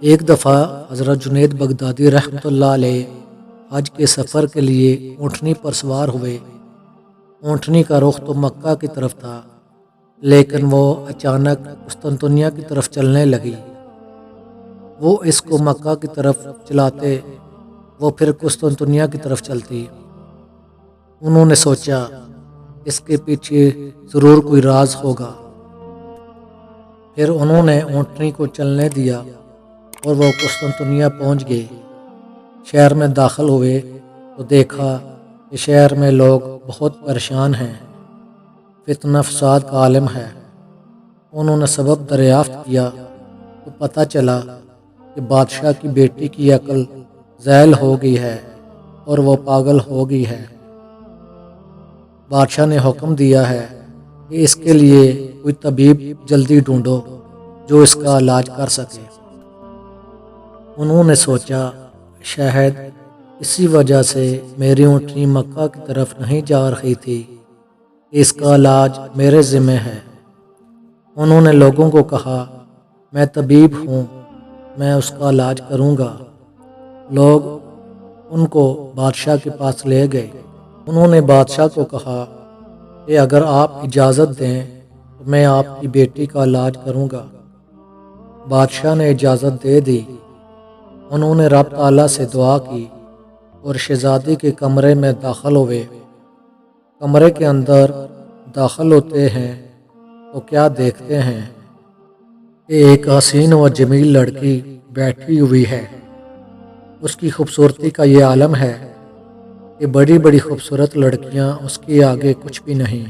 ایک دفعہ حضرت جنید بغدادی رحمۃ اللہ علیہ حج کے سفر کے لیے اونٹنی پر سوار ہوئے۔ اونٹنی کا رخ تو مکہ کی طرف تھا، لیکن وہ اچانک قسطنطنیہ کی طرف چلنے لگی۔ وہ اس کو مکہ کی طرف چلاتے، وہ پھر قسطنطنیہ کی طرف چلتی۔ انہوں نے سوچا اس کے پیچھے ضرور کوئی راز ہوگا۔ پھر انہوں نے اونٹنی کو چلنے دیا اور وہ قسطنطنیہ پہنچ گئے۔ شہر میں داخل ہوئے تو دیکھا کہ شہر میں لوگ بہت پریشان ہیں، فتنہ فساد کا عالم ہے۔ انہوں نے سبب دریافت کیا تو پتہ چلا کہ بادشاہ کی بیٹی کی عقل زائل ہو گئی ہے اور وہ پاگل ہو گئی ہے۔ بادشاہ نے حکم دیا ہے کہ اس کے لیے کوئی طبیب جلدی ڈھونڈو جو اس کا علاج کر سکے۔ انہوں نے سوچا شاید اسی وجہ سے میری اونٹنی مکہ کی طرف نہیں جا رہی تھی کہ اس کا علاج میرے ذمہ ہے۔ انہوں نے لوگوں کو کہا میں طبیب ہوں، میں اس کا علاج کروں گا۔ لوگ ان کو بادشاہ کے پاس لے گئے۔ انہوں نے بادشاہ کو کہا کہ اگر آپ اجازت دیں تو میں آپ کی بیٹی کا علاج کروں گا۔ بادشاہ نے اجازت دے دی۔ انہوں نے رب تعالیٰ سے دعا کی اور شہزادی کے کمرے میں داخل ہوئے۔ کمرے کے اندر داخل ہوتے ہیں تو کیا دیکھتے ہیں کہ ایک حسین و جمیل لڑکی بیٹھی ہوئی ہے۔ اس کی خوبصورتی کا یہ عالم ہے کہ بڑی بڑی خوبصورت لڑکیاں اس کے آگے کچھ بھی نہیں۔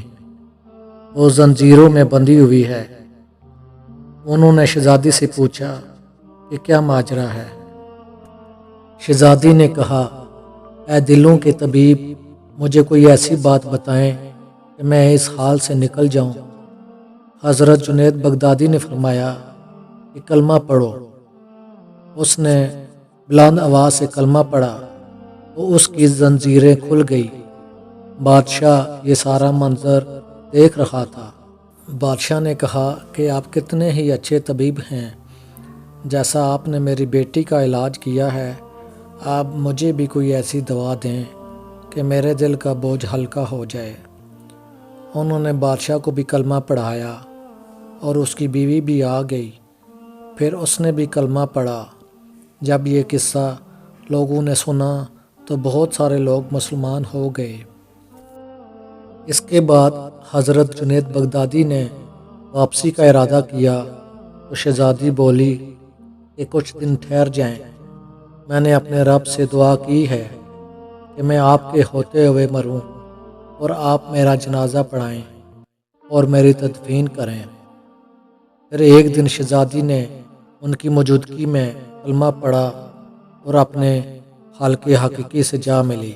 وہ زنجیروں میں بندھی ہوئی ہے۔ انہوں نے شہزادی سے پوچھا کہ کیا ماجرا ہے۔ شہزادی نے کہا اے دلوں کے طبیب، مجھے کوئی ایسی بات بتائیں کہ میں اس حال سے نکل جاؤں۔ حضرت جنید بغدادی نے فرمایا کہ کلمہ پڑھو۔ اس نے بلند آواز سے کلمہ پڑھا تو اس کی زنجیریں کھل گئی۔ بادشاہ یہ سارا منظر دیکھ رہا تھا۔ بادشاہ نے کہا کہ آپ کتنے ہی اچھے طبیب ہیں، جیسا آپ نے میری بیٹی کا علاج کیا ہے، آپ مجھے بھی کوئی ایسی دوا دیں کہ میرے دل کا بوجھ ہلکا ہو جائے۔ انہوں نے بادشاہ کو بھی کلمہ پڑھایا اور اس کی بیوی بھی آ گئی۔ پھر اس نے بھی کلمہ پڑھا۔ جب یہ قصہ لوگوں نے سنا تو بہت سارے لوگ مسلمان ہو گئے۔ اس کے بعد حضرت جنید بغدادی نے واپسی کا ارادہ کیا تو شہزادی بولی کہ کچھ دن ٹھہر جائیں، میں نے اپنے رب سے دعا کی ہے کہ میں آپ کے ہوتے ہوئے مروں اور آپ میرا جنازہ پڑھائیں اور میری تدفین کریں۔ پھر ایک دن شہزادی نے ان کی موجودگی میں کلمہ پڑھا اور اپنے خالق حقیقی سے جا ملی۔